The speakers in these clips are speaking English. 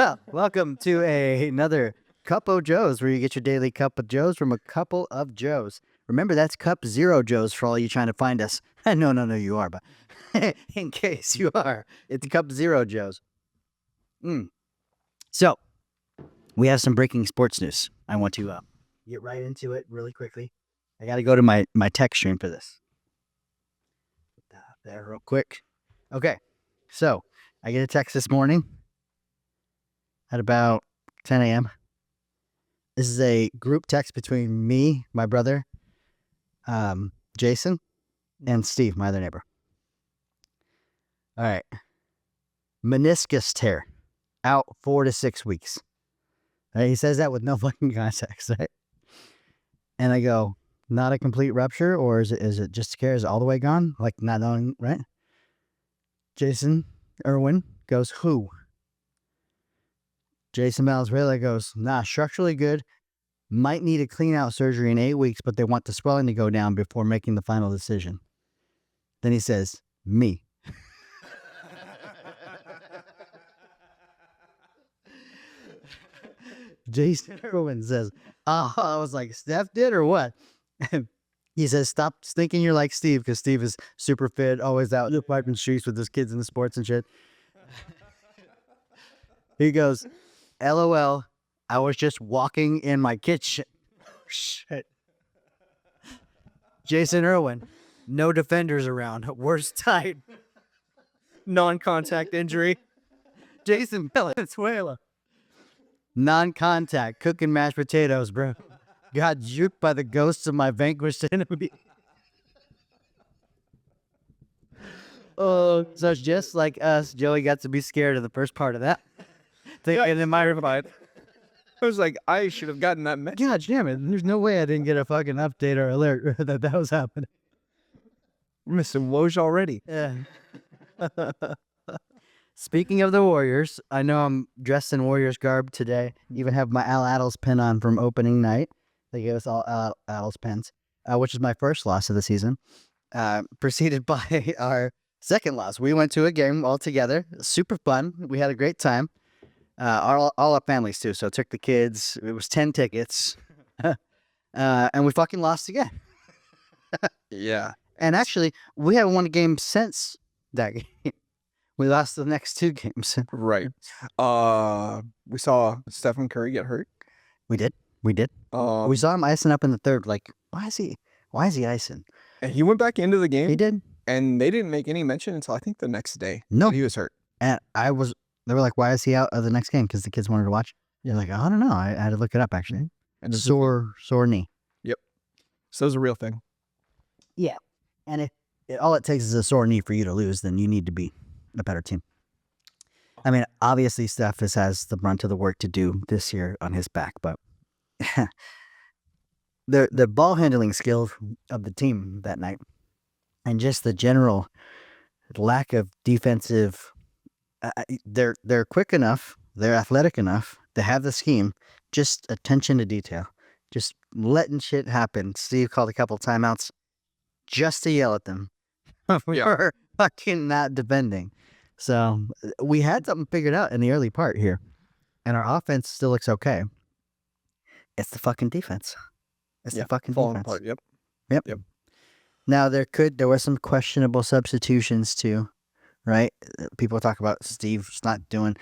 Well, welcome to another Cup of Joes, where you get your daily cup of Joes from a couple of Joes. Remember, that's Cup Zero Joes for all you trying to find us. No, you are, but in case you are, it's Cup Zero Joes. So, we have some breaking sports news. I want to get right into it really quickly. I got to go to my text stream for this. Put that up there real quick. Okay, so I get a text this morning at about 10 a.m. This is a group text between me, my brother, Jason, and Steve, my other neighbor. All right. Meniscus tear, out 4 to 6 weeks. Right? He says that with no fucking context, right? And I go, not a complete rupture, or is it just a tear? Is it all the way gone? Like not knowing, right? Jason Irwin goes, who? Jason Valenzuela goes, nah, structurally good. Might need a clean out surgery in 8 weeks, but they want the swelling to go down before making the final decision. Then he says, me. Jason Irwin says, oh, I was like, Steph did or what? He says, stop thinking you're like Steve, because Steve is super fit, always out wiping streets with his kids in the sports and shit. He goes, LOL, I was just walking in my kitchen. Shit. Jason Irwin, no defenders around. Worst tight. Non-contact injury. Jason Valenzuela. Non-contact, cooking mashed potatoes, bro. Got juked by the ghosts of my vanquished enemy. Oh, so just like us, Joey got to be scared of the first part of that. And in my reply, I was like, I should have gotten that message. God damn it. There's no way I didn't get a fucking update or alert that was happening. We're missing Woj already. Yeah. Speaking of the Warriors, I know I'm dressed in Warriors garb today. Even have my Al Attles pin on from opening night. They gave us all Al Attles pins, which is my first loss of the season. Preceded by our second loss. We went to a game all together. Super fun. We had a great time. All our families too. So I took the kids. It was 10 tickets. And we fucking lost again. Yeah. And actually, we haven't won a game since that game. We lost the next 2 games. Right. We saw Stephen Curry get hurt. We did. We saw him icing up in the third. Like, why is he icing? And he went back into the game. He did. And they didn't make any mention until I think the next day. No. He was hurt. And they were like, why is he out of the next game? Because the kids wanted to watch. You're like, I don't know. I had to look it up, actually. And sore knee. Yep. So it's a real thing. Yeah. And if all it takes is a sore knee for you to lose, then you need to be a better team. I mean, obviously, Steph has the brunt of the work to do this year on his back, but the ball handling skills of the team that night and just the general lack of defensive, they're quick enough, they're athletic enough, they have the scheme, just attention to detail, just letting shit happen. Steve called a couple timeouts just to yell at them. We were fucking not defending. So we had something figured out in the early part here. And our offense still looks okay. It's the fucking defense. It's the fucking falling defense. apart. Yep. Now there were some questionable substitutions too, right? People talk about Steve's not doing.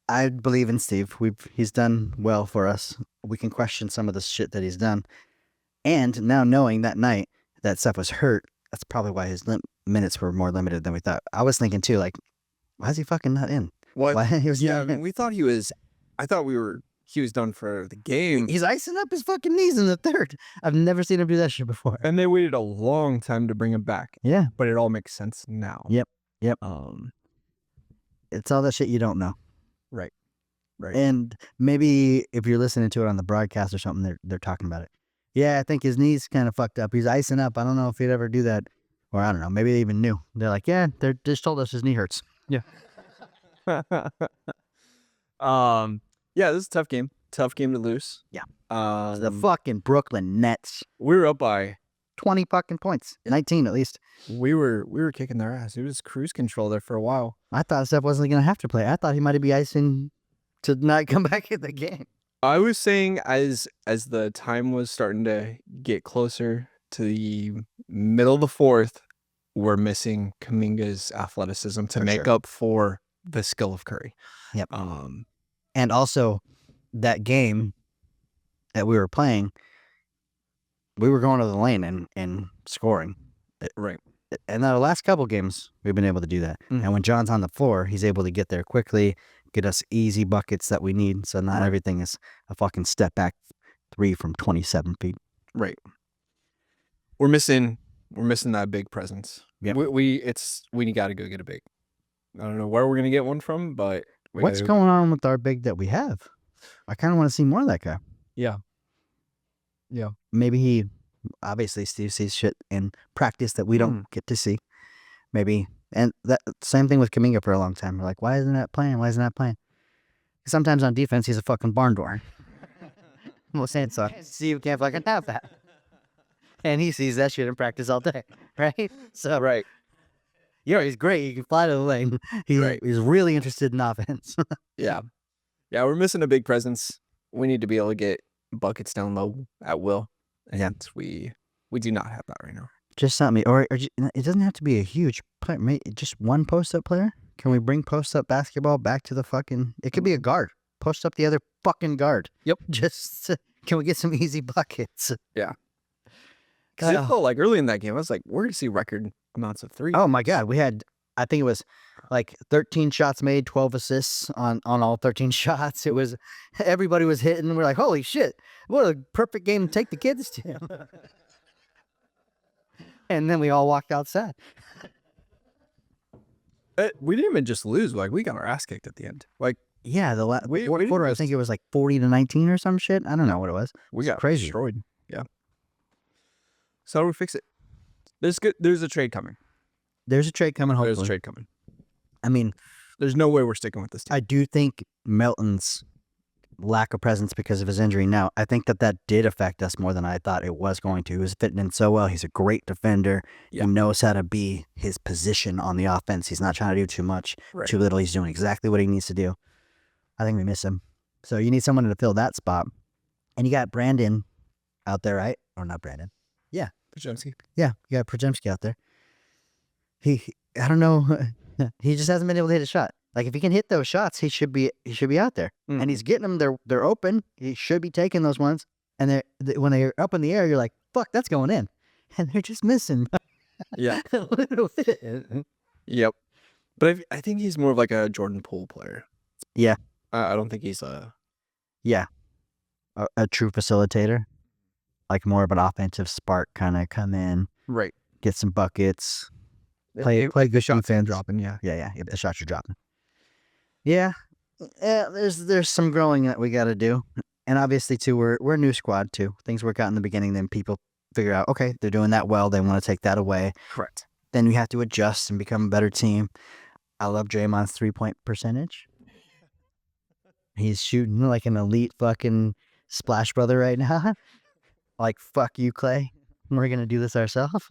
I believe in Steve. He's done well for us. We can question some of the shit that he's done. And now knowing that night that Steph was hurt, that's probably why his minutes were more limited than we thought. I was thinking too, like, why is he fucking not in? What? Why he was Yeah, I mean, we thought he was. I thought he was done for the game. He's icing up his fucking knees in the third. I've never seen him do that shit before. And they waited a long time to bring him back. Yeah. But it all makes sense now. Yep. It's all that shit you don't know. Right. And maybe if you're listening to it on the broadcast or something, they're talking about it. Yeah, I think his knee's kind of fucked up. He's icing up. I don't know if he'd ever do that. Or I don't know. Maybe they even knew. They're like, yeah, they just told us his knee hurts. Yeah. Yeah, this is a tough game. Tough game to lose. Yeah. The fucking Brooklyn Nets. We were up by 20 fucking points. 19 at least. We were kicking their ass. It was cruise control there for a while. I thought Steph wasn't going to have to play. I thought he might be icing to not come back in the game. I was saying as the time was starting to get closer to the middle of the fourth, we're missing Kuminga's athleticism to For make sure. up for the skill of Curry. Yep. And also that game that we were playing, we were going to the lane and scoring. Right. And the last couple games, we've been able to do that. Mhm. And when John's on the floor, he's able to get there quickly, get us easy buckets that we need. So not Right. everything is a fucking step back 3 from 27 feet. Right. We're missing that big presence. Yep. We got to go get a big. I don't know where we're gonna get one from, but What's going on with our big that we have? I kind of want to see more of that guy. Yeah. Yeah. Maybe he, obviously, Steve sees shit in practice that we don't get to see. Maybe. And that same thing with Kuminga for a long time. We're like, why isn't that playing? Why isn't that playing? Sometimes on defense, he's a fucking barn door. I'm saying so. Steve can't fucking have that. And he sees that shit in practice all day, right? So, Right. he's great. He can fly to the lane. He's really interested in offense. Yeah. Yeah, we're missing a big presence. We need to be able to get buckets down low at will. And we do not have that right now. Just something, or it doesn't have to be a huge player. Just one post-up player. Can we bring post-up basketball back to the fucking? It could be a guard. Post up the other fucking guard. Yep. Just can we get some easy buckets? Yeah. Because it felt like early in that game, I was like, we're gonna see record amounts of threes. Oh my god, we had. I think it was like 13 shots made, 12 assists on all 13 shots. It was everybody was hitting. We're like, holy shit, what a perfect game to take the kids to. And then we all walked outside. We didn't even just lose. Like, we got our ass kicked at the end. Like, yeah, the last we quarter, I think it was like 40-19 or some shit. I don't know what it was. We got crazy. destroyed. Yeah. So how do we fix it? There's a trade coming. There's a trade coming, hopefully. There's a trade coming. I mean, there's no way we're sticking with this team. I do think Melton's lack of presence because of his injury now, I think that did affect us more than I thought it was going to. He was fitting in so well. He's a great defender. Yeah. He knows how to be his position on the offense. He's not trying to do too much, too little. He's doing exactly what he needs to do. I think we miss him. So you need someone to fill that spot. And you got Brandon out there, right? Or not Brandon. Yeah. Pajemski. Yeah, you got Pajemski out there. I don't know. He just hasn't been able to hit a shot. Like if he can hit those shots, he should be out there. And he's getting them. They're open. He should be taking those ones. And when they're up in the air, you're like, fuck, that's going in. And they're just missing. Yeah. A little bit. Yep. But I think he's more of like a Jordan Poole player. Yeah. I don't think he's a true facilitator. Like more of an offensive spark kind of come in. Right. Get some buckets. Play good shots defense. dropping, yeah. Yeah. The shots you're dropping. Yeah. There's some growing that we got to do. And obviously, too, we're a new squad, too. Things work out in the beginning, then people figure out, okay, they're doing that well. They want to take that away. Correct. Then we have to adjust and become a better team. I love Draymond's 3-point percentage. He's shooting like an elite fucking splash brother right now. Like, fuck you, Clay. We're going to do this ourselves.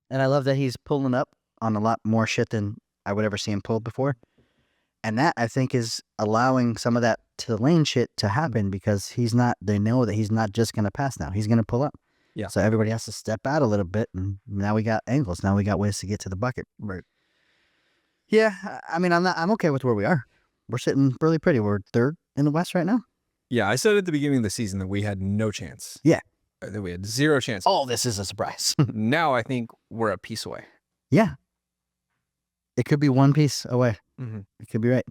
And I love that he's pulling up on a lot more shit than I would ever see him pull before. And that, I think, is allowing some of that to lane shit to happen because they know that he's not just going to pass now. He's going to pull up. Yeah. So everybody has to step out a little bit. And now we got angles. Now we got ways to get to the bucket. Right. Yeah. I mean, I'm okay with where we are. We're sitting really pretty. We're third in the West right now. Yeah. I said at the beginning of the season that we had no chance. Yeah. That we had zero chance. Oh, this is a surprise. Now I think we're a piece away. Yeah. It could be one piece away. Mm-hmm. It could be right.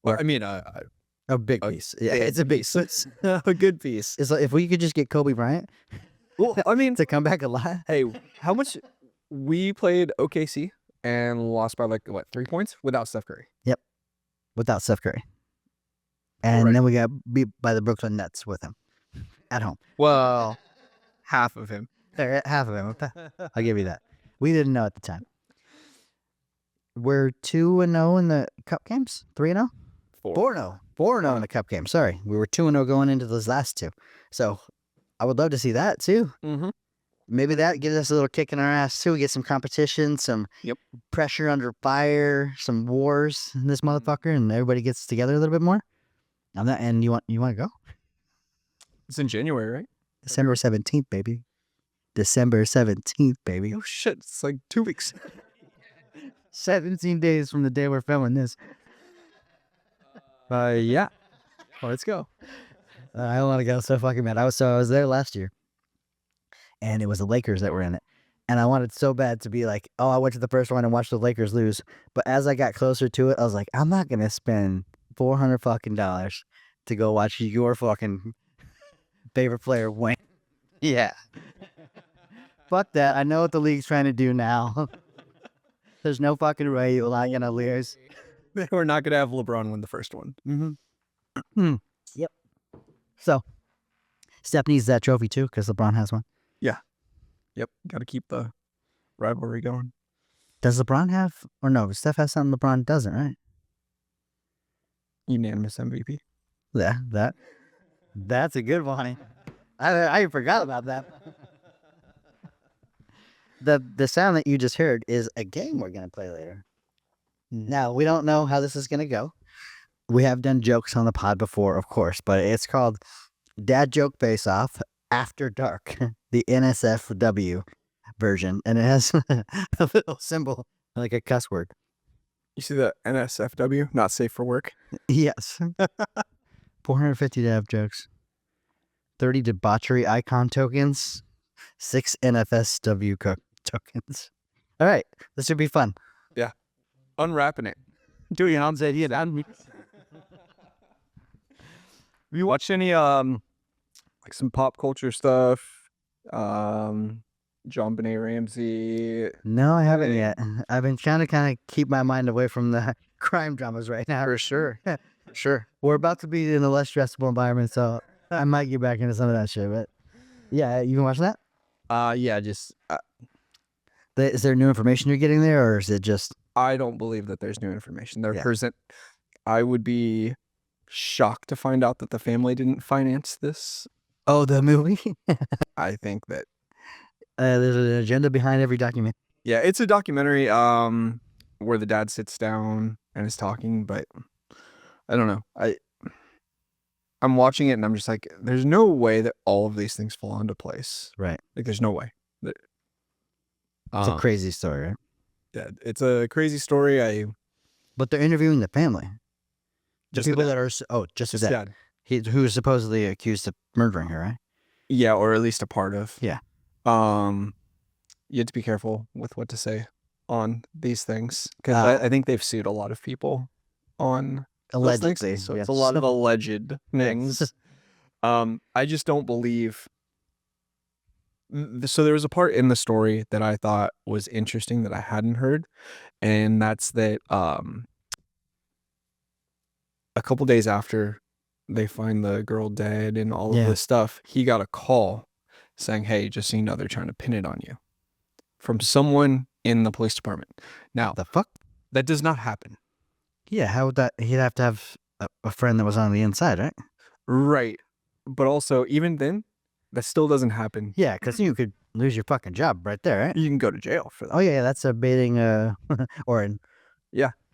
Well, I mean, a big piece. Yeah, big it's a big piece. a good piece. It's like if we could just get Kobe Bryant Well, I mean, to come back alive. hey, how much we played OKC and lost by 3 points without Steph Curry. Yep. Without Steph Curry. And then we got beat by the Brooklyn Nets with him at home. Well, half of him. Half of him. I'll give you that. We didn't know at the time. We're 2-0 in the cup games? 3-0? 4-0. 4-0 in the cup game. Sorry. We were 2-0 going into those last two. So I would love to see that too. Mm-hmm. maybe that gives us a little kick in our ass too. We get some competition, some Yep. pressure under fire, some wars in this motherfucker, and everybody gets together a little bit more. I'm not, and you want to go? It's in January, right? December 17th, baby. December 17th, baby. Oh shit! It's like 2 weeks. 17 days from the day we're filming this. Yeah. Well, let's go. I don't want to go so fucking bad. I was there last year, and it was the Lakers that were in it. And I wanted so bad to be like, oh, I went to the first one and watched the Lakers lose. But as I got closer to it, I was like, I'm not gonna spend $400 fucking dollars to go watch your fucking favorite player win. Yeah. Fuck that. I know what the league's trying to do now. There's no fucking way you're gonna lose. We're not gonna have LeBron win the first one. Mm-hmm. Yep. So, Steph needs that trophy too, because LeBron has one. Yep. Got to keep the rivalry going. Does LeBron have, or no, Steph has something LeBron doesn't, right? Unanimous MVP. Yeah, that's a good one. I forgot about that. The sound that you just heard is a game we're gonna play later. Now we don't know how this is gonna go. We have done jokes on the pod before, of course, but it's called Dad Joke Face Off After Dark, the NSFW version, and it has a little symbol like a cuss word. You see the NSFW? Not safe for work. Yes. 450 dab jokes, 30 debauchery icon tokens, 6 NFSW tokens. All right, this should be fun. Unwrapping it. Doing on said yeah. Have you watched any like some pop culture stuff? John Benet Ramsey. No, I haven't yet. I've been trying to kind of keep my mind away from the crime dramas right now. For sure. Sure. We're about to be in a less stressful environment, so I might get back into some of that shit. But yeah, you can watch that. Yeah, just Is there new information you're getting there, or is it just? I don't believe that there's new information. There Yeah. present. I would be shocked to find out that the family didn't finance this. Oh, the movie. I think that There's an agenda behind every document. yeah, it's a documentary where the dad sits down and is talking, but I don't know. I'm watching it and I'm just like, there's no way that all of these things fall into place. Right. Like there's no way. It's a crazy story, right? Yeah, it's a crazy story. But they're interviewing the family. Just the people the that are just Just that. dad. Who is supposedly accused of murdering her, right? Yeah, or at least a part of. Yeah. You have to be careful with what to say on these things because I think they've sued a lot of people on those things. Allegedly. So yes. it's a lot of alleged things. I just don't believe. So there was a part in the story that I thought was interesting that I hadn't heard, and that's that a couple days after they find the girl dead and all of this stuff, he got a call saying, "Hey, just so you know, they're trying to pin it on you," from someone in the police department. Now, The fuck? that does not happen. Yeah, how would that? He'd have to have a friend that was on the inside, right? Right. But also, even then, that still doesn't happen. Yeah, because you could lose your fucking job right there, right? You can go to jail for that. Oh yeah, that's a baiting, or an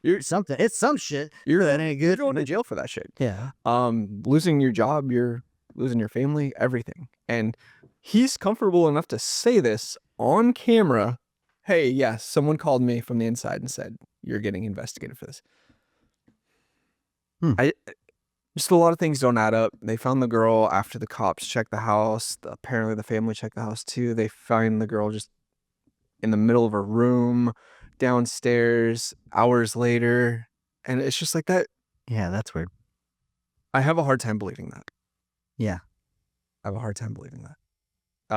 You're something. It's some shit. that ain't You're good. going to jail for that shit. Yeah. Losing your job, you're losing your family, everything. And he's comfortable enough to say this on camera. Hey, yes, someone called me from the inside and said, you're getting investigated for this. Just a lot of things don't add up. They found the girl after the cops checked the house. Apparently the family checked the house too. They find the girl just in the middle of her room, downstairs, hours later. And it's just like that. Yeah, that's weird. I have a hard time believing that. Yeah. I have a hard time believing that.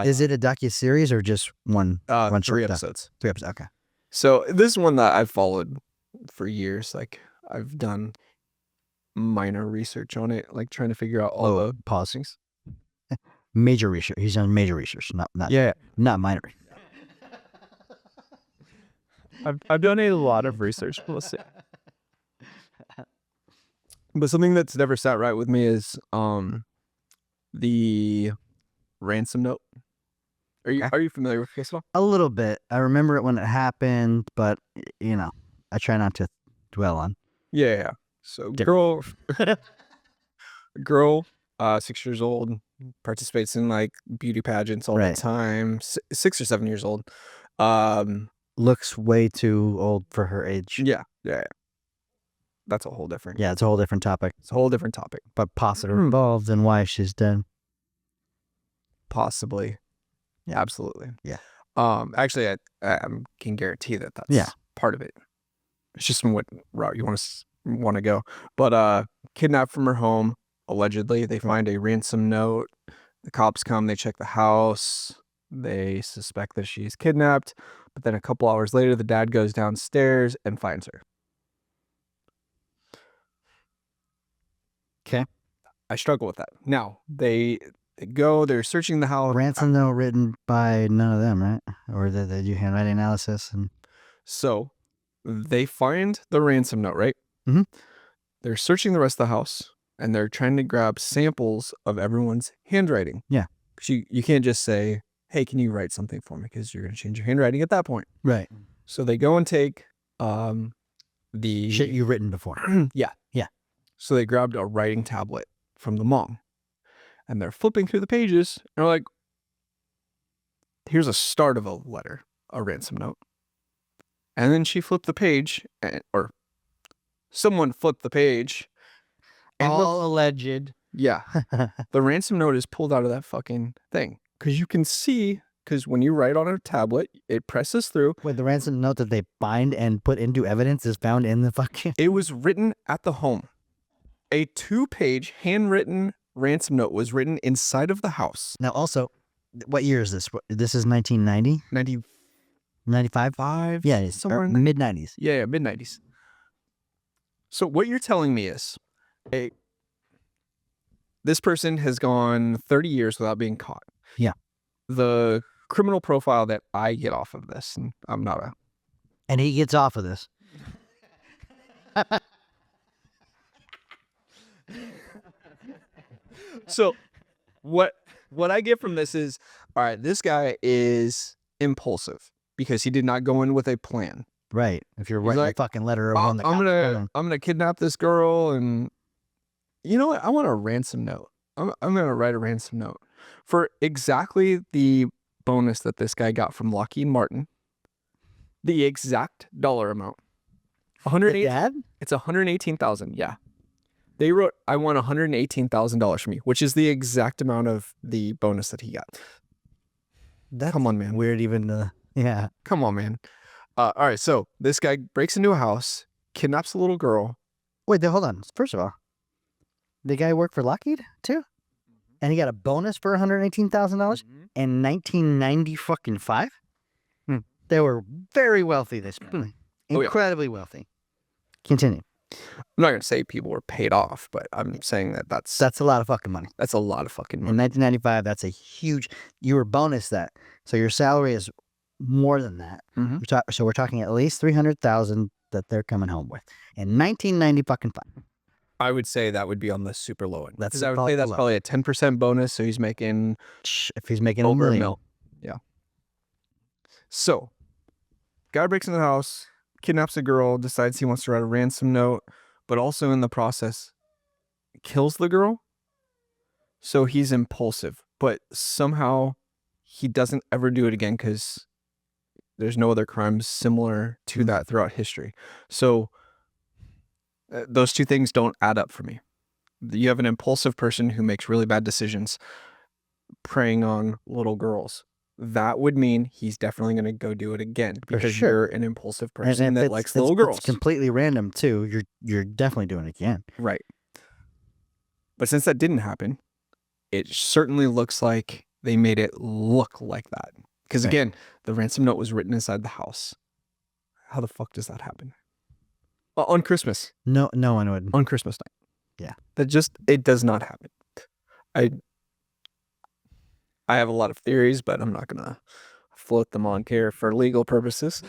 Is it a docuseries or just one? One 3 short episodes. 3 episodes. Okay. So this is one that I've followed for years. Like I've done minor research on it, like trying to figure out all the policies. Major research. He's done major research, not minor. I've done a lot of research. But something that's never sat right with me is the ransom note. Are you familiar with the case at all? A little bit. I remember it when it happened, but I try not to dwell on. Yeah. So Different. girl, 6 years old, participates in like beauty pageants all the Right. time. 6 or 7 years old. Um, Looks way too old for her age. yeah. That's a whole different. Yeah, it's a whole different topic. It's a whole different topic. But possibly involved in why she's dead. Possibly. Yeah. Absolutely. Yeah. Actually, I can guarantee that that's part of it. It's just what route you want to go. But kidnapped from her home, allegedly. They find a ransom note. The cops come, they check the house. They suspect that she's kidnapped. But then a couple hours later, the dad goes downstairs and finds her. Okay. I struggle with that. Now, they're searching the house. Ransom note written by none of them, right? Or they do handwriting analysis and So they find the ransom note, right? Mhm. They're searching the rest of the house and they're trying to grab samples of everyone's handwriting. Yeah. Because you can't just say, hey, can you write something for me? Because you're going to change your handwriting at that point. right. So they go and take the Shit you've written before. Yeah. So they grabbed a writing tablet from the mom and they're flipping through the pages and they're like, here's a start of a letter, a ransom note. And then she flipped the page, or someone flipped the page. And All alleged. yeah, the ransom note is pulled out of that fucking thing. Because you can see, because when you write on a tablet, it presses through. Wait, the ransom note that they bind and put into evidence is found in the fucking... It was written at the home. A 2-page handwritten ransom note was written inside of the house. Now, also, what year is this? This is 1990? 95? 95? Yeah, it's somewhere in there. mid-90s. Yeah, mid-90s. So what you're telling me is, this person has gone 30 years without being caught. Yeah. The criminal profile that I get off of this, and I'm not a... And he gets off of this. So what I get from this is, all right, this guy is impulsive because he did not go in with a plan. Right. If you're writing like, a fucking letter over on the I'm gonna kidnap this girl, and you know what? I want a ransom note. I'm gonna write a ransom note for exactly the bonus that this guy got from Lockheed Martin. The exact dollar amount. Dad? It's $118,000. Yeah. They wrote, I want $118,000 from you, which is the exact amount of the bonus that he got. Come on, man. Weird even yeah. Come on, man. All right, so this guy breaks into a house, kidnaps a little girl. Wait, hold on. First of all, the guy worked for Lockheed too? And he got a bonus for $118,000 in 1990 fucking 5? They were very wealthy this family. Incredibly wealthy. Continue. I'm not going to say people were paid off, but I'm saying that that's a lot of fucking money. That's a lot of fucking money. In 1995, that's a huge... You were bonus that. So your salary is more than that. So we're talking at least $300,000 that they're coming home with. In 1990 fucking 5. I would say that would be on the super low end. That's I would say that's probably a 10% bonus, so he's making... If he's making over $1 million. $1 million. Yeah. So, guy breaks into the house, kidnaps a girl, decides he wants to write a ransom note, but also in the process kills the girl. So he's impulsive, but somehow he doesn't ever do it again because there's no other crimes similar to that throughout history. So those two things don't add up for me. You have an impulsive person who makes really bad decisions preying on little girls. That would mean he's definitely going to go do it again because you're an impulsive person that likes little girls. It's completely random too. You're definitely doing it again. Right. But since that didn't happen, it certainly looks like they made it look like that. Because again, the ransom note was written inside the house. How the fuck does that happen? On Christmas. No one would. On Christmas night. Yeah. It does not happen. I have a lot of theories, but I'm not going to float them on here for legal purposes.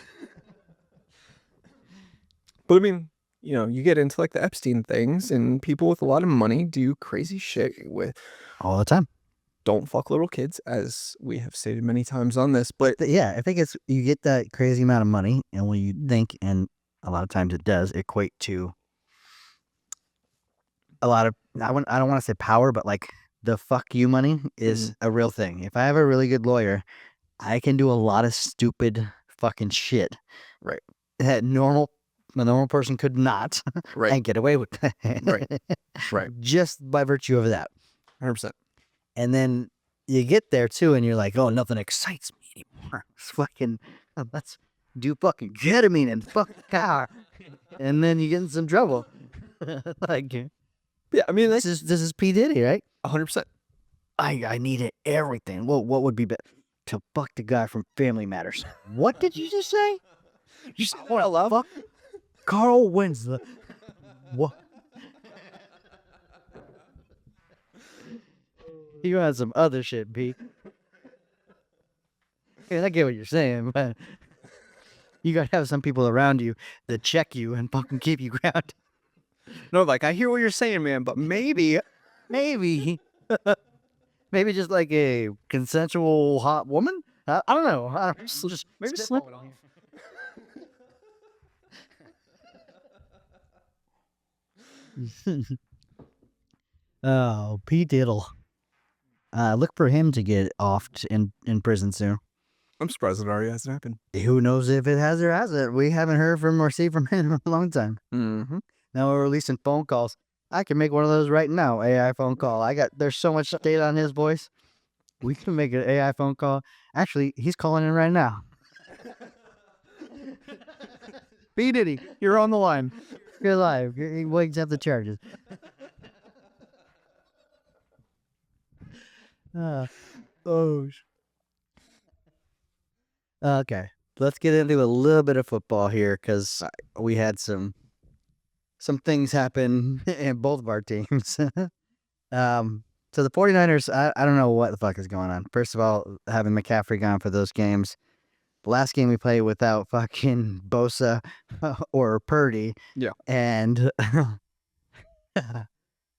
But I mean, you know, you get into like the Epstein things and people with a lot of money do crazy shit with... All the time. don't fuck little kids, as we have stated many times on this. But yeah, I think it's you get that crazy amount of money, and when you think, and a lot of times it does equate to a lot of I don't want to say power, but like the fuck you money is a real thing. If I have a really good lawyer, I can do a lot of stupid fucking shit. Right. That a normal person could not Right. and get away with Right. just by virtue of that. 100%. And then you get there too, and you're like, oh, nothing excites me anymore. It's fucking, let's do fucking ketamine and fuck car. And then you get in some trouble. Like, Yeah, I mean, this is P. Diddy, right? 100%. I needed everything. Well, what would be better? To fuck the guy from Family Matters. What did you just say? You say what I love? Fuck Carl Winslow. What? You had some other shit, Pete. I get what you're saying, but you gotta have some people around you that check you and fucking keep you grounded. No, like, I hear what you're saying, man, but maybe maybe just like a consensual hot woman. I don't know. Just maybe slip. Oh, P. Diddle. Look for him to get offed in prison soon. I'm surprised it already hasn't happened. Who knows if it has or hasn't? We haven't heard from or seen from him in a long time. Mm-hmm. Now we're releasing phone calls. I can make one of those right now. AI phone call. There's so much data on his voice. We can make an AI phone call. Actually, he's calling in right now. P. Diddy, you're on the line. You're live. He wakes up the charges. Okay, let's get into a little bit of football here because we had some things happen in both of our teams. So the 49ers, I don't know what the fuck is going on. First of all, having McCaffrey gone for those games. The last game we played without fucking Bosa or Purdy. Yeah. And I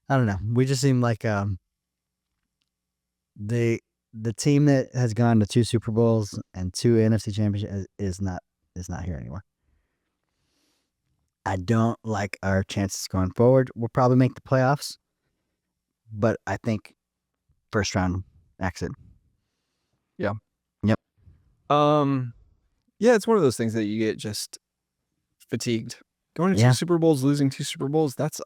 don't know. We just seem like the team that has gone to 2 Super Bowls and 2 NFC championships is not here anymore. I don't like our chances going forward. We'll probably make the playoffs, but I think first round exit. Yeah. Yep. Yeah, it's one of those things that you get just fatigued. Going to 2 Super Bowls, losing 2 Super Bowls, that's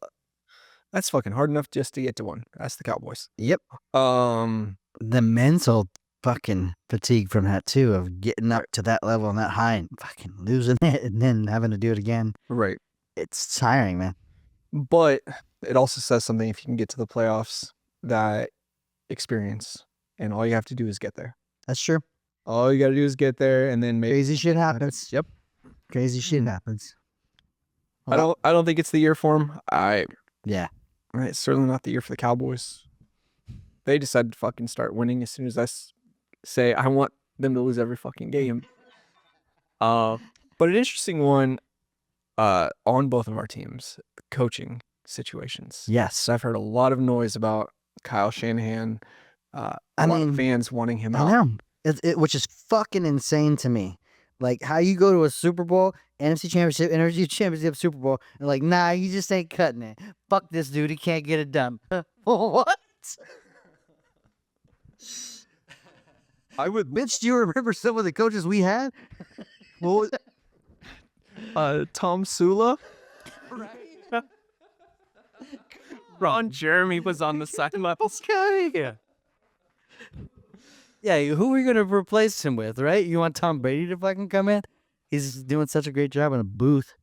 fucking hard enough just to get to one. That's the Cowboys. Yep. The mental fucking fatigue from that too, of getting up to that level and that high and fucking losing it and then having to do it again. Right. It's tiring, man. But it also says something if you can get to the playoffs, that experience, and all you have to do is get there. That's true. All you got to do is get there, and then maybe crazy shit happens. Yep. Crazy shit happens. I don't think it's the year for him. Yeah. It's certainly not the year for the Cowboys. They decided to fucking start winning as soon as I say I want them to lose every fucking game. But an interesting one on both of our teams, coaching situations. Yes. I've heard a lot of noise about Kyle Shanahan. A lot of fans wanting him out. I know. Which is fucking insane to me. Like, how you go to a Super Bowl, NFC Championship, Super Bowl, and like, nah, you just ain't cutting it. Fuck this dude, he can't get it done. What? Bitch, do you remember some of the coaches we had? Well, Tom Sula? Right. Ron Jeremy was on the side level. Yeah, who are you going to replace him with, right? You want Tom Brady to fucking come in? He's doing such a great job in a booth.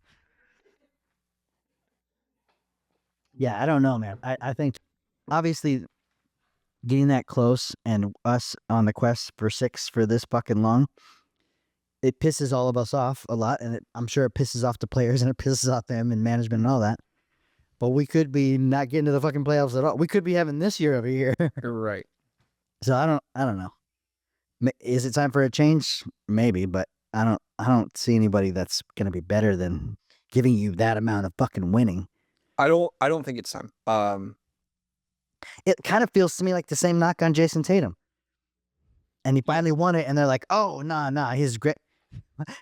Yeah, I don't know, man. I think, obviously, getting that close and us on the quest for 6 for this fucking long, it pisses all of us off a lot, and I'm sure it pisses off the players, and it pisses off them and management and all that. But we could be not getting to the fucking playoffs at all. We could be having this year over here. Right. So I don't know. Is it time for a change? Maybe, but I don't see anybody that's gonna be better than giving you that amount of fucking winning. I don't think it's time. It kind of feels to me like the same knock on Jason Tatum. And he finally won it, and they're like, "Oh, nah, he's great.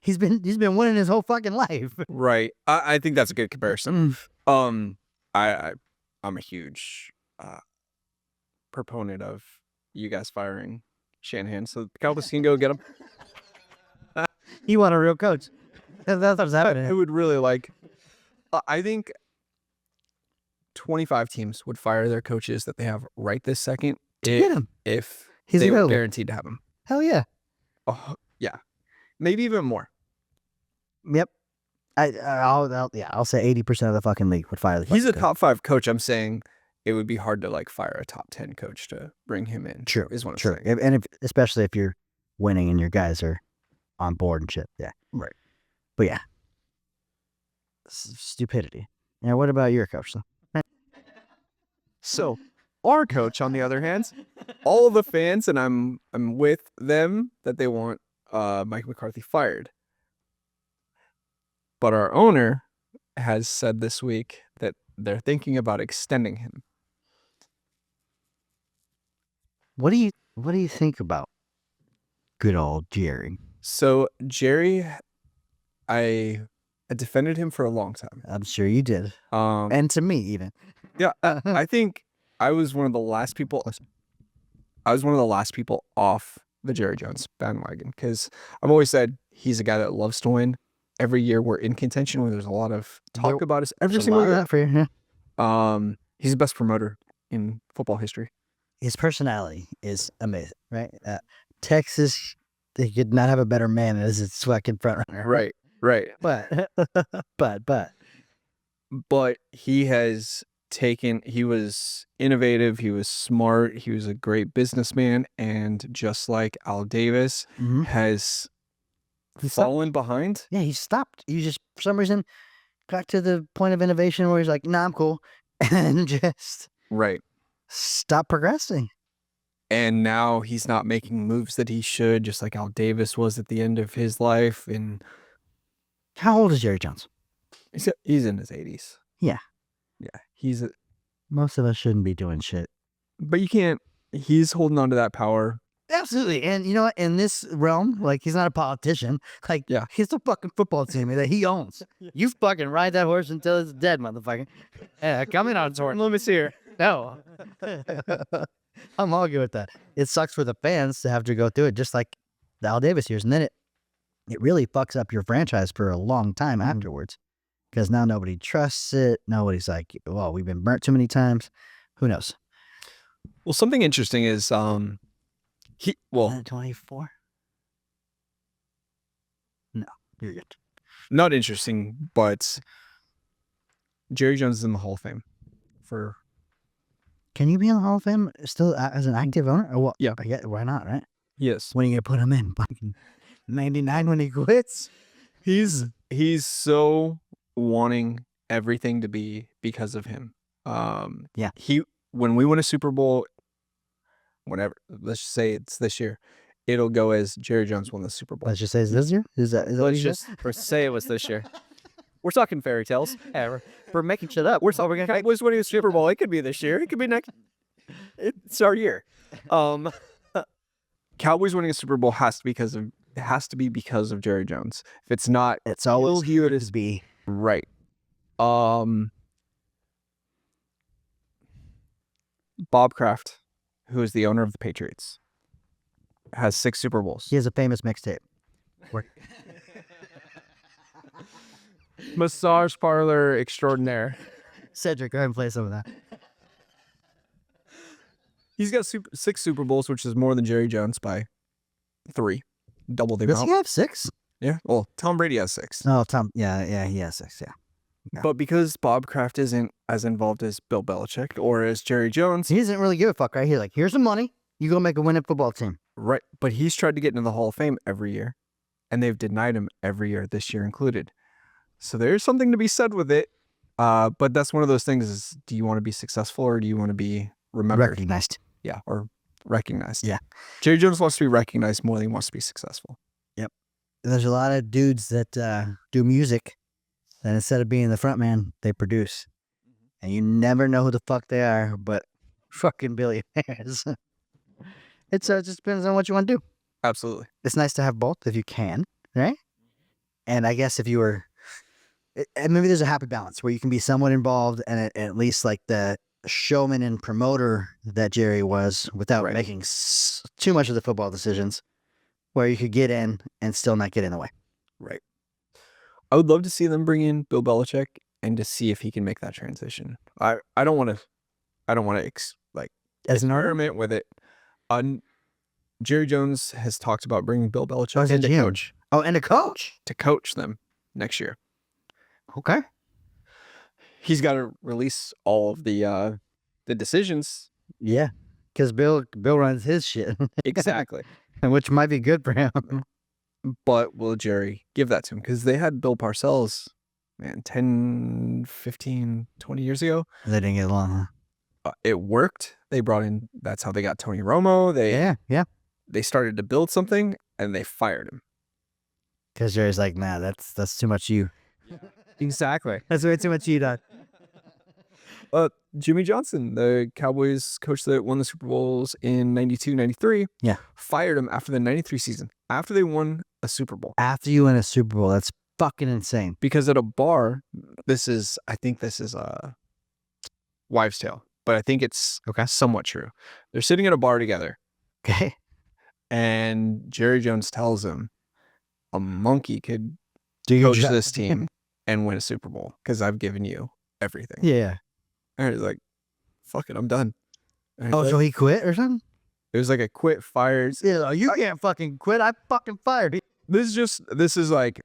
He's been winning his whole fucking life." Right. I think that's a good comparison. I'm a huge proponent of you guys firing Shanahan, so the Cowboys can go get him. You want a real coach? That's what's happening. I would really like. I think 25 teams would fire their coaches that they have right this second Get him. if He's they were available. guaranteed to have him. Hell yeah. Oh, yeah, maybe even more. Yep. I'll say 80% of the fucking league would fire the. He's a fucking coach. top 5 coach. I'm saying it would be hard to like fire a top 10 coach to bring him in. True. Is what I'm True. saying. And especially if you're winning and your guys are on board and shit. Yeah. Right. But yeah. Stupidity. Now, what about your coach, though? So our coach, on the other hand, all of the fans, and I'm with them that they want Mike McCarthy fired. But our owner has said this week that they're thinking about extending him. What do you think about good old Jerry? So Jerry, I defended him for a long time. I'm sure you did. And to me, even. Yeah, I think I was one of the last people. I was one of the last people off the Jerry Jones bandwagon because I've always said he's a guy that loves to win. Every year we're in contention when there's a lot of talk about us every There's a single lot of year. that for you. Yeah. He's the best promoter in football history. His personality is amazing, right? Texas, they could not have a better man as its fucking front runner. Right. But he has he was innovative, he was smart, he was a great businessman, and just like Al Davis has fallen behind. Yeah, he stopped. He just, for some reason, got to the point of innovation where he's like, "Nah, I'm cool," and just stop progressing. And now he's not making moves that he should, just like Al Davis was at the end of his life. And how old is Jerry Jones? He's in his 80s. Yeah. Most of us shouldn't be doing shit. But you can't. He's holding on to that power. Absolutely. And you know what? In this realm, like, he's not a politician. Like, he's a fucking football team that he owns. You fucking ride that horse until it's dead, motherfucker. Yeah, come in on its horn. Let me see here. No. I'm all good with that. It sucks for the fans to have to go through it, just like the Al Davis years. And then it really fucks up your franchise for a long time afterwards. Because now nobody trusts it. Nobody's like, well, we've been burnt too many times. Who knows? Well, something interesting is 24? No, you're good. Not interesting, but Jerry Jones is in the Hall of Fame for. Can you be in the Hall of Fame still as an active owner? Or what? Yeah. I guess, why not, right? Yes. When are you going to put him in? Fucking 99 when he quits? He's so wanting everything to be because of him. When we win a Super Bowl, whatever, let's just say it's this year, it'll go as Jerry Jones won the Super Bowl. Let's just say it's this year? Is that what you said? Say it was this year. We're talking fairy tales. Yeah, we're making shit up. We're talking Cowboys winning a Super Bowl. It could be this year. It could be next. It's our year. Cowboys winning a Super Bowl has to be because of Jerry Jones. If it's not, it's always viewed as be right. Bob Kraft, who is the owner of the Patriots, has 6 Super Bowls. He has a famous mixtape. Massage parlor extraordinaire. Cedric, go ahead and play some of that. He's got 6 Super Bowls, which is more than Jerry Jones by 3. Double the Does amount. he have 6? Yeah. Well, Tom Brady has 6. Oh, Tom. Yeah, he has 6. Yeah. But because Bob Kraft isn't as involved as Bill Belichick or as Jerry Jones, he doesn't really give a fuck, right? He's like, here's some money. You go make a winning football team. Right. But he's tried to get into the Hall of Fame every year, and they've denied him every year, this year included. So there's something to be said with it. But that's one of those things is, do you want to be successful or do you want to be remembered? Recognized. Yeah, or recognized. Yeah. Jerry Jones wants to be recognized more than he wants to be successful. Yep. There's a lot of dudes that do music, and instead of being the front man, they produce. And you never know who the fuck they are, but fucking billionaires. It just depends on what you want to do. Absolutely. It's nice to have both if you can, right? And I guess if you were, and maybe there's a happy balance where you can be somewhat involved and at least like the showman and promoter that Jerry was without Right. making too much of the football decisions, where you could get in and still not get in the way. Right. I would love to see them bring in Bill Belichick and to see if he can make that transition. I don't want to As an artist? experiment with it. Jerry Jones has talked about bringing Bill Belichick as a in to GM. coach Oh, and a coach. to coach them next year. Okay. He's got to release all of the decisions. Yeah, because Bill runs his shit, Exactly. which might be good for him. But will Jerry give that to him? Because they had Bill Parcells, man, 10, 15, 20 years ago. They didn't get along. Huh? It worked. They brought in, that's how they got Tony Romo. Yeah. They started to build something and they fired him. Because Jerry's like, nah, that's too much you. Exactly. That's way too much you, Doc. Jimmy Johnson, the Cowboys coach that won the Super Bowls in 92, 93, Yeah. fired him after the 93 season, after they won a Super Bowl. After you win a Super Bowl, that's fucking insane. Because at a bar, I think this is a wives' tale, but I think it's somewhat true. They're sitting at a bar together, Okay. and Jerry Jones tells him, a monkey could Do your coach job. this team and win a Super Bowl because I've given you everything. Yeah. And he's like, fuck it, I'm done. And he's Oh, like, so he quit or something? it was like a quit, fired. Yeah, you can't fucking quit. I fucking fired you. This is like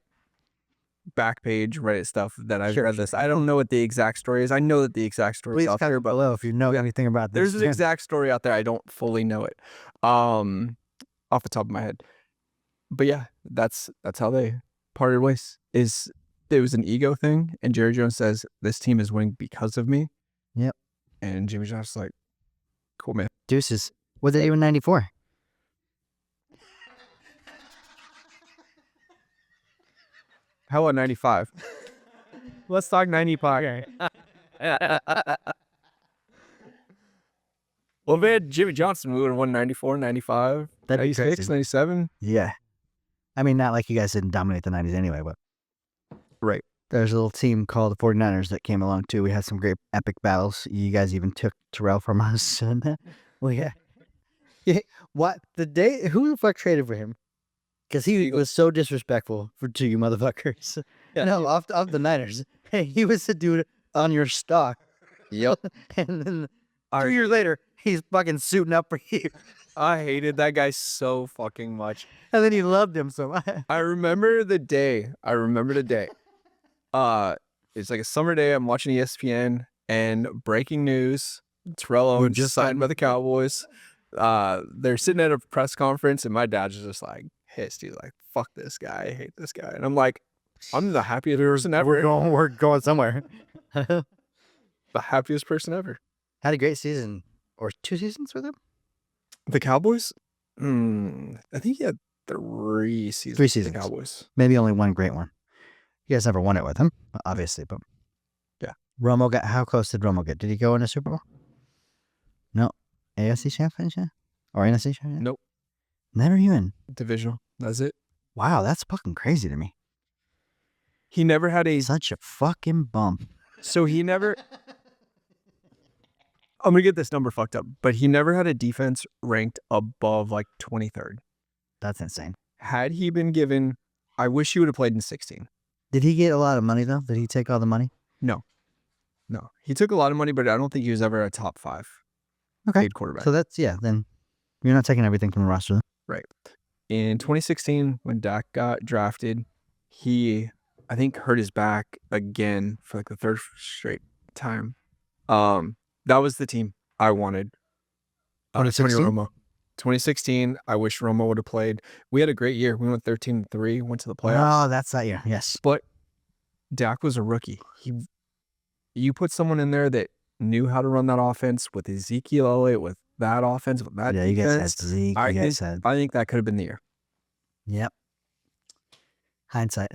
back page Reddit stuff that I've Sure, read this. I don't know what the exact story is. I know that the exact story is Please out there, comment but below if you know anything about this. there's an exact story out there. I don't fully know it, off the top of my head. But yeah, that's how they parted ways. It was an ego thing, and Jerry Jones says this team is winning because of me. Yep. And Jimmy John's like, cool, man. Deuces. Was it even 94? How about 95? Let's talk 95. Well, man, Jimmy Johnson, we would have won 94, 95, That'd be 96, crazy. 97. Yeah. I mean, not like you guys didn't dominate the 90s anyway, but. Right. There's a little team called the 49ers that came along too. We had some great epic battles. You guys even took Terrell from us. And, well, yeah. What? Who the fuck traded for him? Because he was so disrespectful to you motherfuckers. Yeah. No, off the Niners. Hey, he was the dude on your stock. Yep. And then 2 years later, he's fucking suiting up for you. I hated that guy so fucking much. And then he loved him so much. I remember the day. It's like a summer day. I'm watching ESPN and breaking news. Terrell Owens just signed by the Cowboys. They're sitting at a press conference and my dad's just like pissed. He's like, fuck this guy. I hate this guy. And I'm like, I'm the happiest person ever. We're going somewhere. The happiest person ever. Had a great season. Or 2 seasons with him? The Cowboys? I think he had 3 seasons. 3 with seasons. The Cowboys. Maybe only one great one. You guys never won it with him, obviously, but yeah. How close did Romo get? Did he go in a Super Bowl? No. AFC championship? Or NFC championship? Nope. Never even. Divisional. That's it. Wow, that's fucking crazy to me. He never had a... Such a fucking bump. So he never... I'm going to get this number fucked up, but he never had a defense ranked above like 23rd. That's insane. Had he been given... I wish he would have played in 16. Did he get a lot of money, though? Did he take all the money? No. He took a lot of money, but I don't think he was ever a top 5 paid quarterback. So that's, then you're not taking everything from the roster, then. Right. In 2016, when Dak got drafted, he, I think, hurt his back again for like the 3rd straight time. That was the team I wanted. 2016? Tony Romo. 2016, I wish Romo would have played. We had a great year. We went 13-3, went to the playoffs. Oh, that's that year. Yes. But Dak was a rookie. You put someone in there that knew how to run that offense with Ezekiel Elliott, with that offense, with that You guys had defense. Zeke. I You guys had. think that could have been the year. Yep. Hindsight.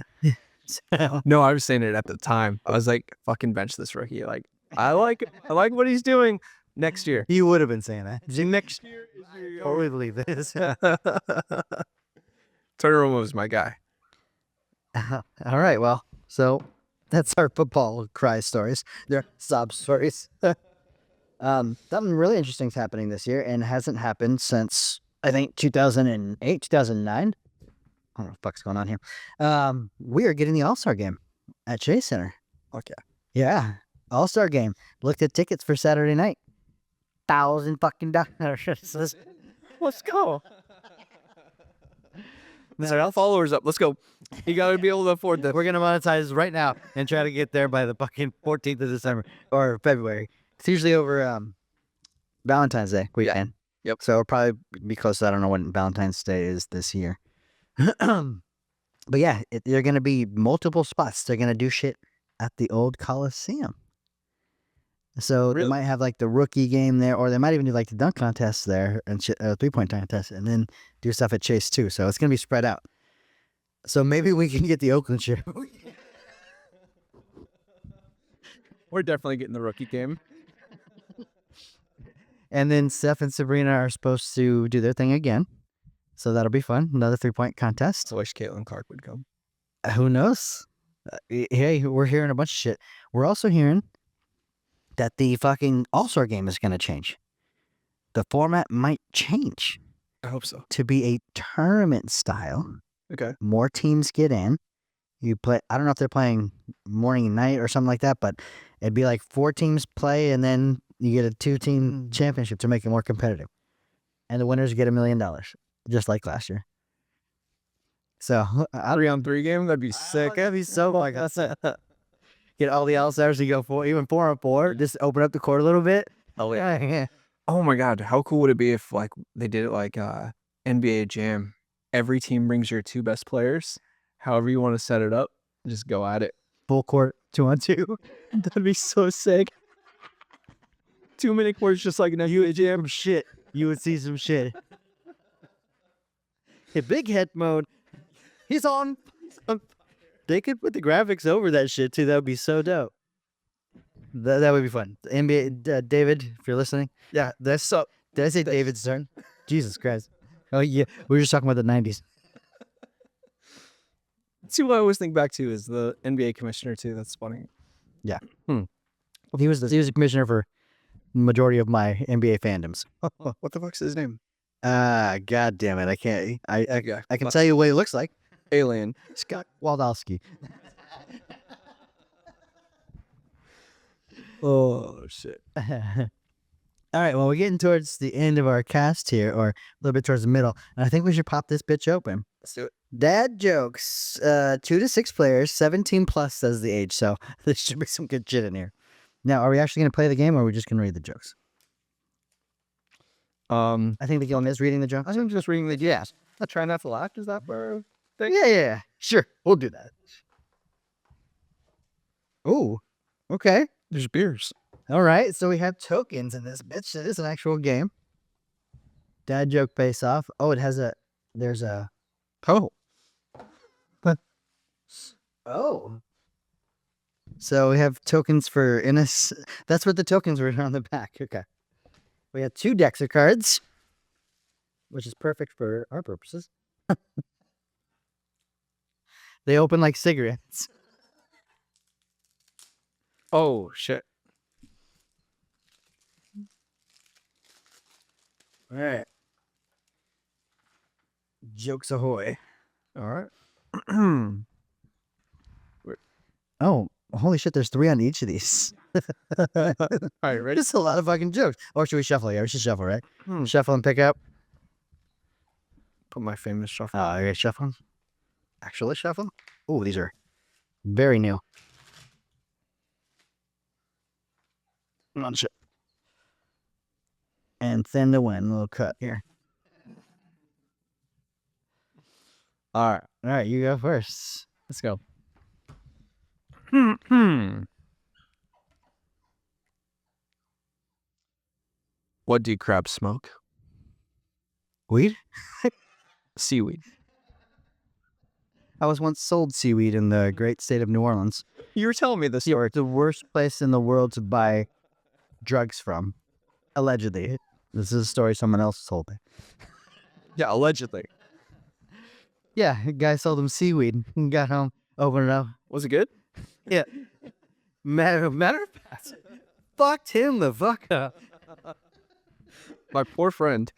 No, I was saying it at the time. I was like, fucking bench this rookie. Like, I like what he's doing, Next year. You would have been saying that. Next year is your Totally believe this. Tony Romo was my guy. All right, well, so that's our football cry stories. They're sob stories. Something really interesting is happening this year and hasn't happened since, I think, 2008, 2009. I don't know what the fuck's going on here. We are getting the All-Star game at Chase Center. Okay. Yeah, All-Star game. Looked at tickets for Saturday night. $1,000 fucking dollars. Let's go. So our followers up. Let's go. You got to be able to afford this. We're gonna monetize right now and try to get there by the fucking 14th of December or February. It's usually over Valentine's Day weekend. Yep. So it'll probably be close. I don't know when Valentine's Day is this year. But yeah, they're gonna be multiple spots. They're gonna do shit at the old Coliseum. So Really? they might have like the rookie game there, or they might even do like the dunk contest there and 3-point contest, and then do stuff at Chase too. So it's gonna be spread out. So maybe we can get the Oakland shirt. We're definitely getting the rookie game. And then Steph and Sabrina are supposed to do their thing again. So that'll be fun. Another 3-point contest. I wish Caitlin Clark would come. Who knows? Hey, we're hearing a bunch of shit. We're also hearing that the fucking All-Star game is going to change. The format might change I hope so. to be a tournament style. Okay. More teams get in. You play, I don't know if they're playing morning and night or something like that, but it'd be like 4 teams play and then you get a 2-team championship to make it more competitive. And the winners get $1 million, just like last year. So, 3-on-3 game? That'd be sick. that'd be so like get all the All-Stars to go 4-on-4. Just open up the court a little bit. Oh, Yeah. Oh my God. How cool would it be if like they did it like NBA Jam? Every team brings your 2 best players. However you want to set it up, just go at it. Full court 2-on-2. That'd be so sick. 2-minute courts just like an NBA Jam. Shit. You would see some shit. Hit big head mode. He's on. They could put the graphics over that shit too. That would be so dope. That would be fun. The NBA, David, if you're listening. Yeah, that's up. Did I say David's turn? Jesus Christ. Oh, yeah. We were just talking about the 90s. See what I always think back to is the NBA commissioner too. That's funny. He was the commissioner for the majority of my NBA fandoms. What the fuck's his name? God damn it. I can't. I Yeah, can tell you what he looks like. Alien. Scott Waldowski. Oh shit. All right, well, we're getting towards the end of our cast here, or a little bit towards the middle, and I think we should pop this bitch open. Let's do it. Dad jokes, 2 to 6 players, 17 plus says the age, so there should be some good shit in here. Now, are we actually going to play the game, or are we just going to read the jokes? I think the game is reading the jokes. I think just reading the yes. I try not to laugh. Is that where? Yeah, sure, we'll do that. Ooh, okay. There's beers. All right, so we have tokens in this bitch. It is an actual game. Dad joke face off. Oh, there's a. Oh. Oh. So we have tokens for Innis. That's what the tokens were on the back. Okay. We have 2 decks of cards, which is perfect for our purposes. They open like cigarettes. Oh shit. All right. Jokes ahoy. All right. Oh, holy shit, there's 3 on each of these. All right, ready? Just a lot of fucking jokes. Or should we shuffle? Yeah, we should shuffle, right? Shuffle and pick up. Put my famous shuffle. Oh, okay, shuffle. Actually shuffle? Oh, these are very new. Shit. And thin to win. A little cut here. All right, you go first. Let's go. What do crabs smoke? Weed? Seaweed. I was once sold seaweed in the great state of New Orleans. You were telling me this. It's the worst place in the world to buy drugs from. Allegedly. This is a story someone else told me. Yeah, allegedly. Yeah, a guy sold him seaweed and got home, opened it up. Was it good? Yeah. Matter of fact, fucked him the fuck up. My poor friend.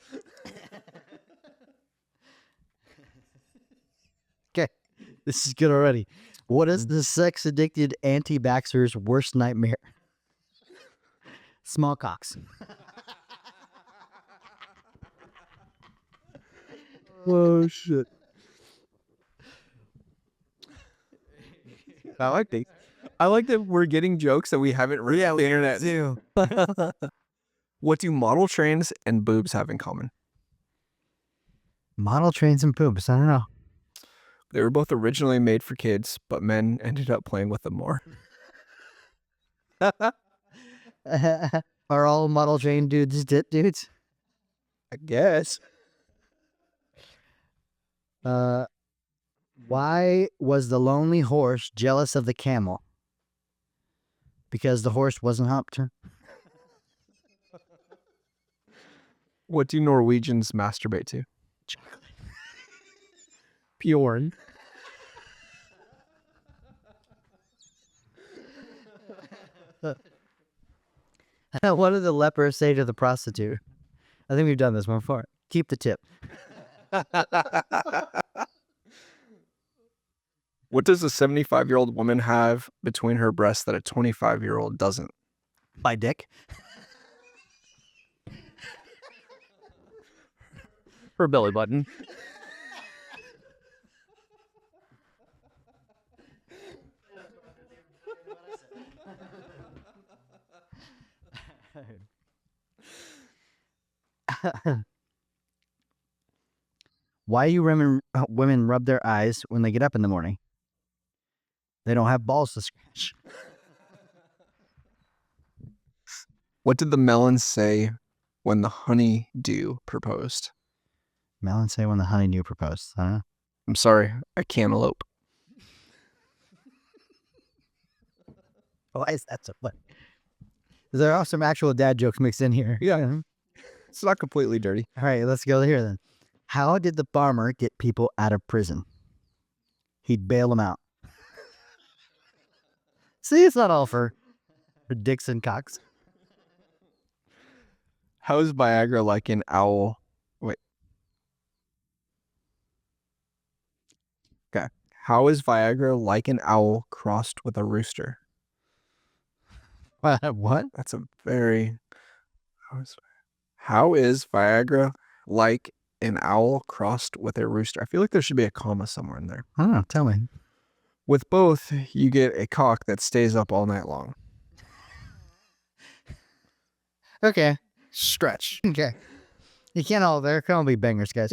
Okay, this is good already. What is the sex-addicted anti-vaxxer's worst nightmare? Small cocks. Oh shit. I like these. I like that we're getting jokes that we haven't read on the internet. Do. What do model trains and boobs have in common? Model trains and poops. I don't know. They were both originally made for kids, but men ended up playing with them more. Are all model train dudes dit dudes? I guess. Why was the lonely horse jealous of the camel? Because the horse wasn't humped. What do Norwegians masturbate to? Bjorn. What did the leper say to the prostitute? I think we've done this one before. Keep the tip. What does a 75-year-old woman have between her breasts that a 25-year-old doesn't? My dick. Her belly button. Why do women rub their eyes when they get up in the morning? They don't have balls to scratch. What did the melon say when the honeydew proposed? Melon say when the honeydew proposed. I don't know. I'm sorry, a cantaloupe. Why is that so funny? There are some actual dad jokes mixed in here. Yeah. It's not completely dirty. All right, let's go here then. How did the farmer get people out of prison? He'd bail them out. See, it's not all for dicks and cocks. How is Viagra like an owl? Wait. Okay. How is Viagra like an owl crossed with a rooster? What? That's a very... How is Viagra like an owl crossed with a rooster? I feel like there should be a comma somewhere in there. I don't know. Tell me. With both, you get a cock that stays up all night long. Okay. Stretch. Okay. You can't all there can all be bangers, guys.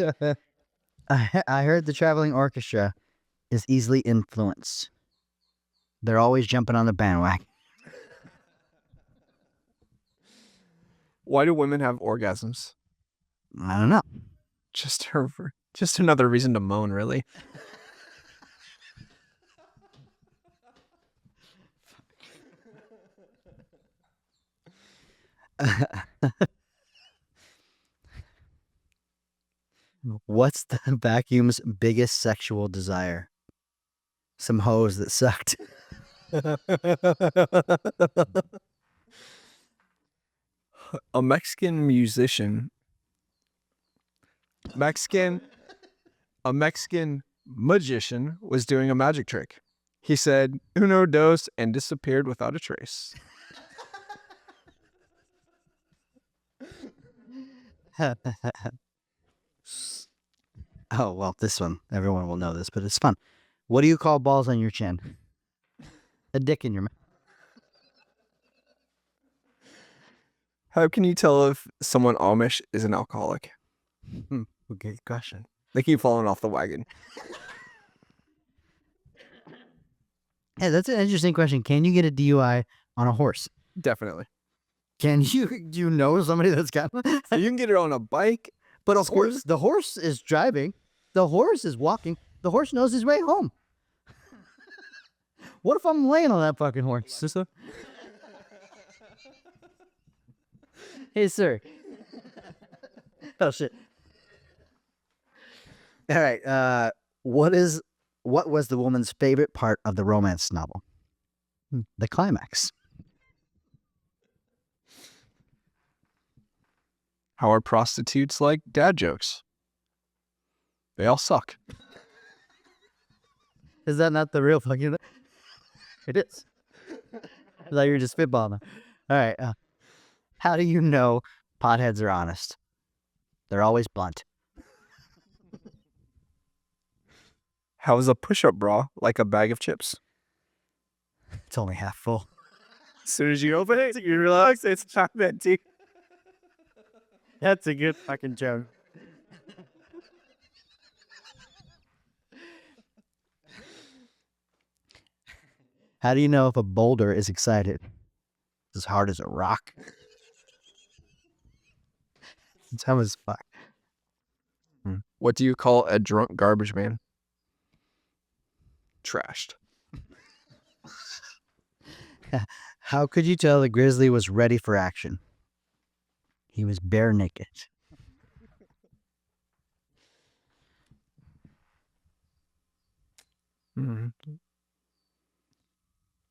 I heard the traveling orchestra is easily influenced. They're always jumping on the bandwagon. Why do women have orgasms? I don't know. Just another reason to moan, really. What's the vacuum's biggest sexual desire? Some hoes that sucked. A Mexican magician was doing a magic trick. He said, "Uno, dos," and disappeared without a trace. Oh, well, this one, everyone will know this, but it's fun. What do you call balls on your chin? A dick in your mouth. How can you tell if someone Amish is an alcoholic? Okay, question. They keep falling off the wagon. Hey, that's an interesting question. Can you get a DUI on a horse? Definitely. Can you? Do you know somebody that's got one? So you can get it on a bike. But of course, the horse is driving. The horse is walking. The horse knows his way home. What if I'm laying on that fucking horse? Hey, sir. Oh shit. All right. What was the woman's favorite part of the romance novel? The climax. How are prostitutes like dad jokes? They all suck. Is that not the real fucking? It is. I thought you were just spitballing. All right. How do you know potheads are honest? They're always blunt. How is a push-up bra like a bag of chips? It's only half full. As soon as you open it, you realize it's half empty. That's a good fucking joke. How do you know if a boulder is excited? It's as hard as a rock. It's dumb as fuck. What do you call a drunk garbage man? Trashed. How could you tell the grizzly was ready for action? He was bare naked.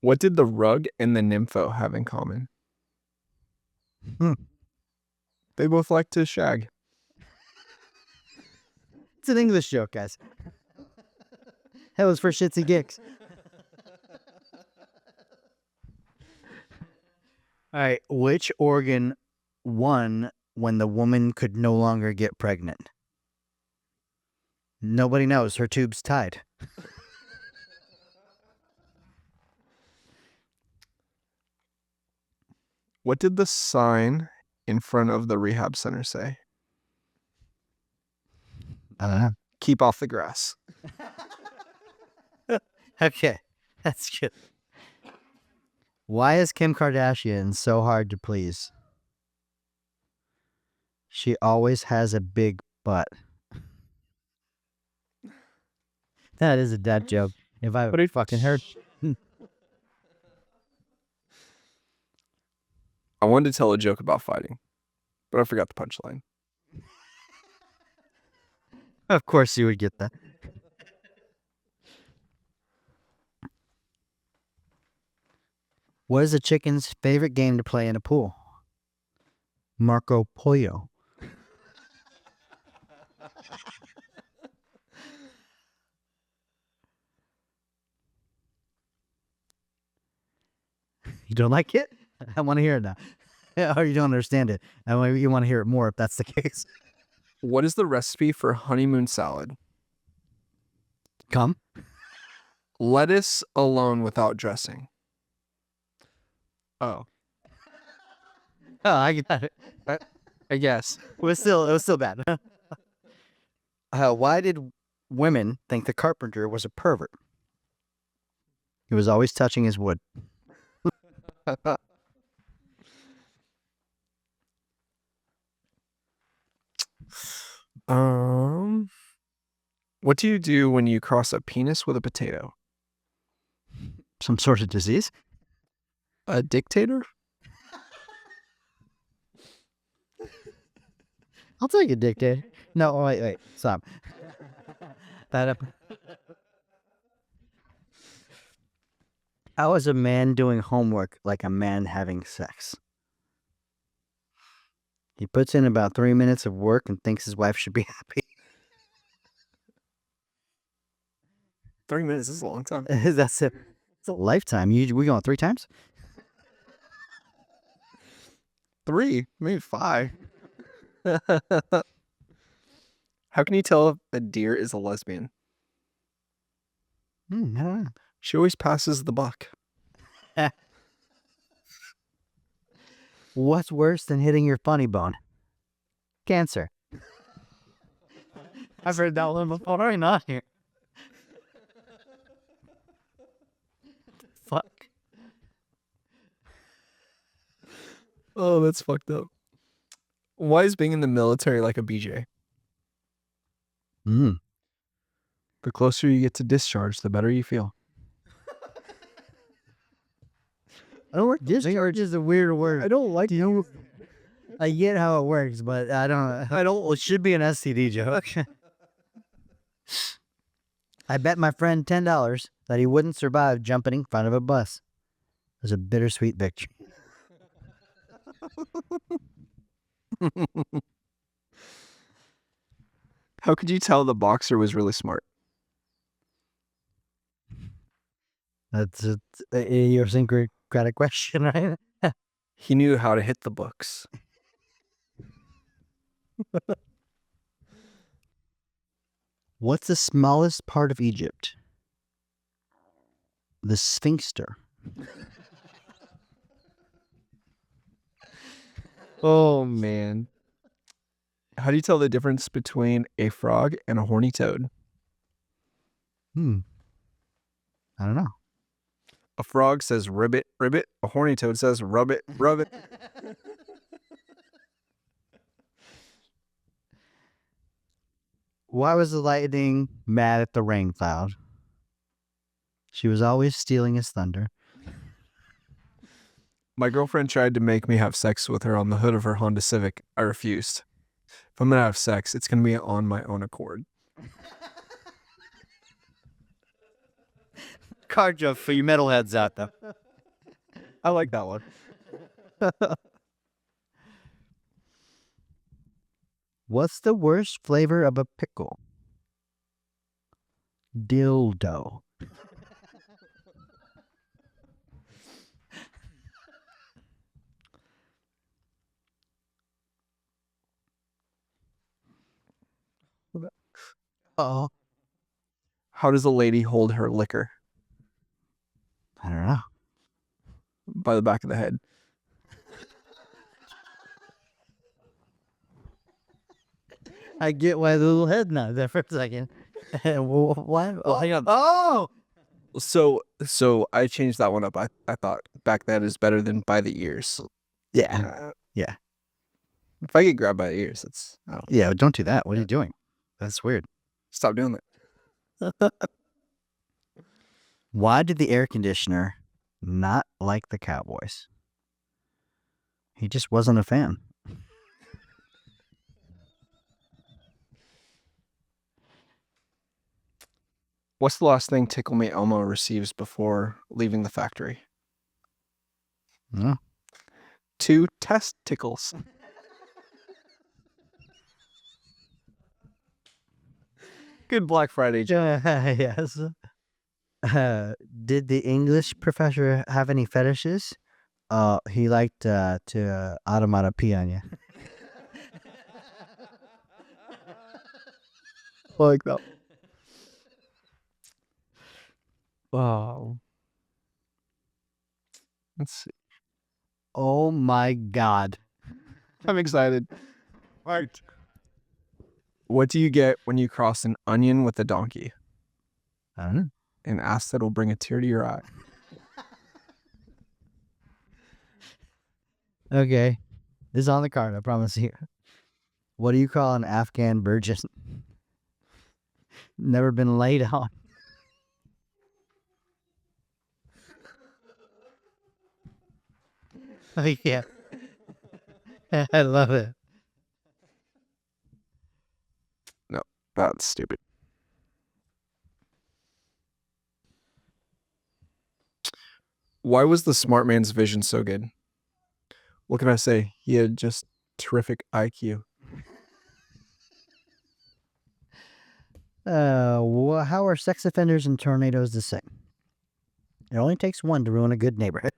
What did the rug and the nympho have in common? They both like to shag. It's an English joke, guys. That was for shits and gigs. All right. Which organ won when the woman could no longer get pregnant? Nobody knows. Her tube's tied. What did the sign in front of the rehab center say? I don't know. Keep off the grass. Okay. That's good. Why is Kim Kardashian so hard to please? She always has a big butt. That is a dad joke. If I fucking heard. I wanted to tell a joke about fighting, but I forgot the punchline. Of course you would get that. What is a chicken's favorite game to play in a pool? Marco Polo. You don't like it? I want to hear it now. Or you don't understand it. You want to hear it more if that's the case. What is the recipe for honeymoon salad? Come. Lettuce alone without dressing. Oh. Oh, I got it. I guess. It was still bad. Why did women think the carpenter was a pervert? He was always touching his wood. What do you do when you cross a penis with a potato? Some sort of disease? A dictator? I'll take a dictator. No, wait, stop. That up. How is a man doing homework like a man having sex? He puts in about 3 minutes of work and thinks his wife should be happy. 3 minutes is a long time. That's it. It's a lifetime. We going 3 times? 3, maybe 5. How can you tell if a deer is a lesbian? I don't know. She always passes the buck. What's worse than hitting your funny bone? Cancer. I've heard that one before. Why not here? Fuck. Oh, that's fucked up. Why is being in the military like a BJ? The closer you get to discharge, the better you feel. I don't like discharge is a weird word. I don't like I get how it works, but I don't. Well, it should be an STD joke. I bet my friend $10 that he wouldn't survive jumping in front of a bus. It was a bittersweet victory. How could you tell the boxer was really smart? That's an idiosyncratic question, right? He knew how to hit the books. What's the smallest part of Egypt? The Sphinxter. Oh man. How do you tell the difference between a frog and a horny toad? I don't know. A frog says ribbit, ribbit. A horny toad says rub it, rub it. Why was the lightning mad at the rain cloud? She was always stealing his thunder. My girlfriend tried to make me have sex with her on the hood of her Honda Civic. I refused. If I'm gonna have sex, it's gonna be on my own accord. Car joke for you metalheads out there. I like that one. What's the worst flavor of a pickle? Dildo. Oh, How does a lady hold her liquor? I don't know. By the back of the head. I get why the little head nod there for a second. What? Well, hang on. Oh, So I changed that one up. I thought back then is better than by the ears. yeah. Yeah. If I get grabbed by the ears, it's I don't Yeah, don't do that. What are you doing? That's weird. stop doing that. Why did the air conditioner not like the Cowboys? He just wasn't a fan. What's the last thing Tickle Me Elmo receives before leaving the factory? No. 2 testicles. Good Black Friday joke. Yes. Did the English professor have any fetishes? He liked to automata pee on you. Like that. Wow. Let's see. Oh my God. I'm excited. Right. What do you get when you cross an onion with a donkey? I don't know. An ass that'll bring a tear to your eye. Okay. This is on the card, I promise you. What do you call an Afghan virgin? Never been laid on. Oh, yeah. I love it. No, that's stupid. Why was the smart man's vision so good? What can I say? He had just terrific IQ. How are sex offenders and tornadoes the same? It only takes one to ruin a good neighborhood.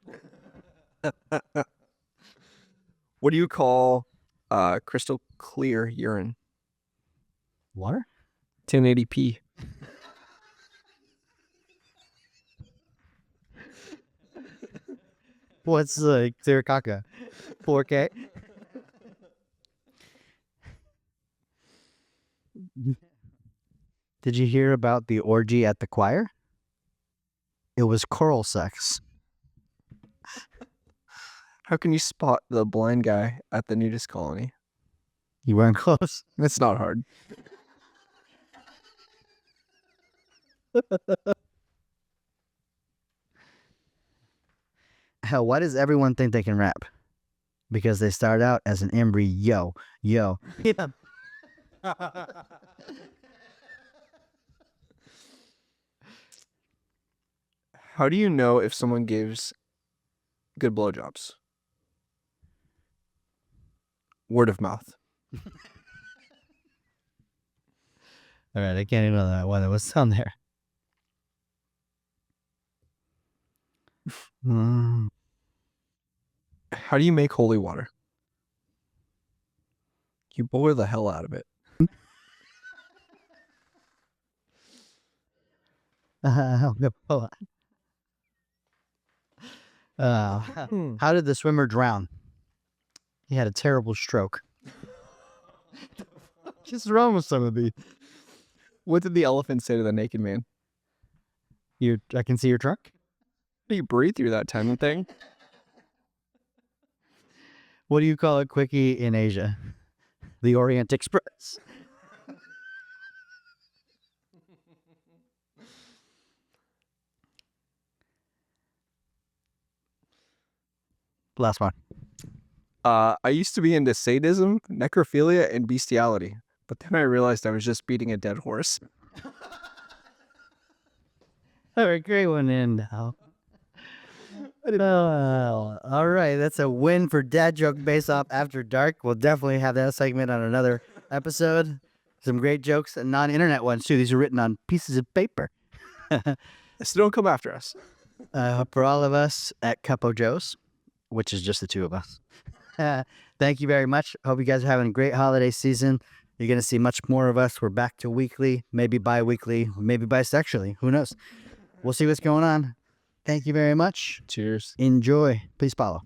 What do you call crystal clear urine? Water? 1080p. What's clear caca? 4K? Did you hear about the orgy at the choir? It was choral sex. How can you spot the blind guy at the nudist colony? You weren't close. It's not hard. Hell, why does everyone think they can rap? because they start out as an embryo. Yo. How do you know if someone gives good blowjobs? Word of mouth. All right, I can't even know that one. What's on there? How do you make holy water? You boil the hell out of it. Hold on. How did the swimmer drown? He had a terrible stroke. What's wrong with some of these? What did the elephant say to the naked man? I can see your trunk. How do you breathe through that tiny thing? What do you call a quickie in Asia? The Orient Express. Last one. I used to be into sadism, necrophilia, and bestiality, but then I realized I was just beating a dead horse. All right, great one in now. All right, that's a win for Dad Joke Base Off After Dark. We'll definitely have that segment on another episode. Some great jokes and non-internet ones too. These are written on pieces of paper. So don't come after us. For all of us at Cupo Joe's, which is just the two of us. Thank you very much. Hope you guys are having a great holiday season. You're going to see much more of us. We're back to weekly, maybe bi-weekly, maybe bisexually. Who knows? We'll see what's going on. Thank you very much. Cheers. Enjoy. Please follow.